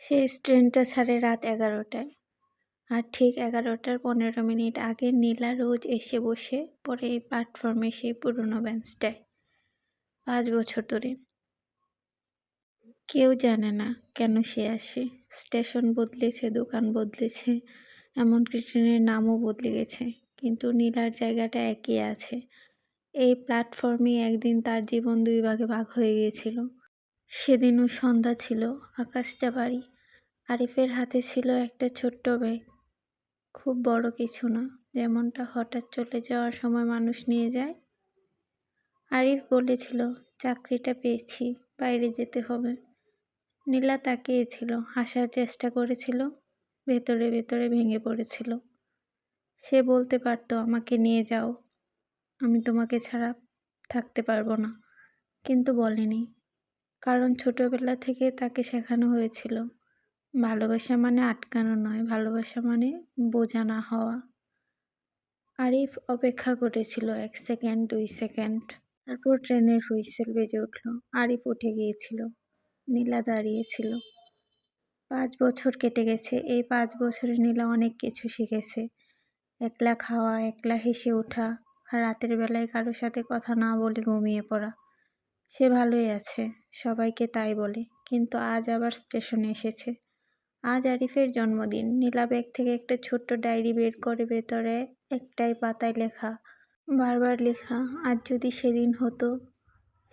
শেষ ট্রেনটা ছাড়ে রাত ১১টায়। আর ঠিক ১১টার ১৫ মিনিট আগে নীলা রোজ এসে বসে পড়ে এই প্ল্যাটফর্মে সেই পুরনো বেঞ্চটায়। ৫ বছর ধরে। কেউ জানে না কেন সে আসে। স্টেশন বদলেছে, দোকান বদলেছে, এমনকি ট্রেনের নামও বদলে গেছে। কিন্তু নীলার জায়গাটা একই আছে। এই প্ল্যাটফর্মেই একদিন তার জীবন ২ ভাগে ভাগ হয়ে গিয়েছিল। সেদিনও সন্ধ্যা ছিল, আকাশটা ভারী। আরিফের হাতে ছিল একটা ছোট্ট ব্যাগ। খুব বড় কিছু না, যেমনটা হঠাৎ চলে যাওয়ার সময় মানুষ নিয়ে যায়। আরিফ বলেছিল, চাকরিটা পেয়েছি, বাইরে যেতে হবে। নীলা তাকিয়েছিল, হাসার চেষ্টা করেছিল, ভেতরে ভেতরে ভেঙে পড়েছিল। সে বলতে পারত, আমাকে নিয়ে যাও, আমি তোমাকে ছাড়া থাকতে পারবো না, কিন্তু বলেনি। কারণ ছোটবেলা থেকে তাকে শেখানো হয়েছিল, ভালোবাসা মানে আটকানো নয়, ভালোবাসা মানে বোঝা না হওয়া। আরিফ অপেক্ষা করেছিল ১ সেকেন্ড, ২ সেকেন্ড। তারপর ট্রেনের হুইসেল বেজে উঠল। আরিফ উঠে গিয়েছিল। নীলা দাঁড়িয়েছিল। ৫ বছর কেটে গেছে। এই ৫ বছরে নীলা অনেক কিছু শিখেছে। একলা খাওয়া, একলা হেসে ওঠা, আর রাতের বেলায় কারো সাথে কথা না বলে ঘুমিয়ে পড়া। সে ভালোই আছে, সবাইকে তাই বলে। কিন্তু আজ আবার স্টেশনে এসেছে। আজ আরিফের জন্মদিন। নীলা ব্যাগ থেকে একটা ছোট্ট ডায়েরি বের করে, ভেতরে একটাই পাতায় লেখা, বারবার লেখা, আজ যদি সেদিন হতো।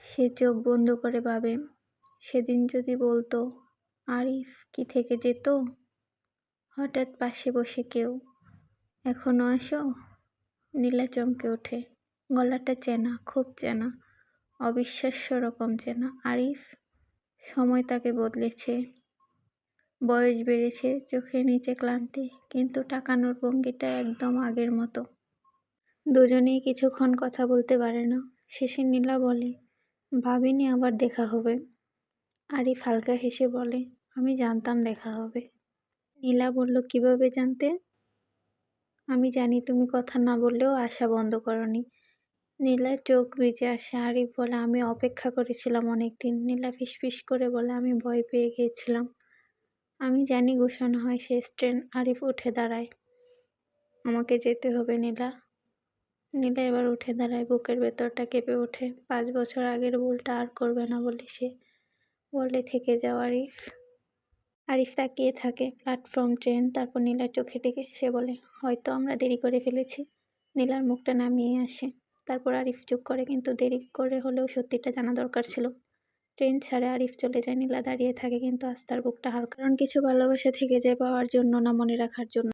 সে চোখ বন্ধ করে ভাবে, সেদিন যদি বলতো, আরিফ কি থেকে যেত? হঠাৎ পাশে বসে কেউ, এখনো আসো? নীলা চমকে ওঠে। গলাটা চেনা, খুব চেনা, অবিশ্বাস্য রকম চেনা। আরিফ? সময় তাকে বদলেছে, বয়স বেড়েছে, চোখের নিচে ক্লান্তি, কিন্তু তাকানোর ভঙ্গিটা একদম আগের মতো। দুজনেই কিছুক্ষণ কথা বলতে পারে না। শেষে নীলা বলে, ভাবিনি আবার দেখা হবে। আরিফ হালকা হেসে বলে, আমি জানতাম দেখা হবে। নীলা বলল, কিভাবে জানতে? আমি জানি তুমি কথা না বললেও আশা বন্ধ করনি। নীলার চোখ ভিজে আসে। আরিফ বলে, আমি অপেক্ষা করেছিলাম অনেকদিন। নীলা ফিসফিস করে বলে, আমি ভয় পেয়ে গিয়েছিলাম। আমি জানি ঘোষণা হয় শেষ ট্রেন। আরিফ উঠে দাঁড়ায়। আমাকে যেতে হবে নীলা। নীলা এবার উঠে দাঁড়ায়, বুকের ভেতরটা কেঁপে ওঠে। ৫ বছর আগের ভুলটা আর করবে না বলে সে বলে, থেকে যাও আরিফ। আরিফ তাকিয়ে থাকে, প্ল্যাটফর্ম, ট্রেন, তারপর নীলার চোখে দিকে। সে বলে, হয়তো আমরা দেরি করে ফেলেছি। নীলার মুখটা নামিয়ে আসে। তারপর আরিফ চুপ করে, কিন্তু দেরি করে হলেও সত্যিটা জানা দরকার ছিল। ট্রেন ছাড়ে, আরিফ চলে যায়। নীলা দাঁড়িয়ে থাকে, কিন্তু আজ তার বুকটা হালকা। কারণ কিছু ভালোবাসা থেকে যায় পাওয়ার জন্য না, মনে রাখার জন্য।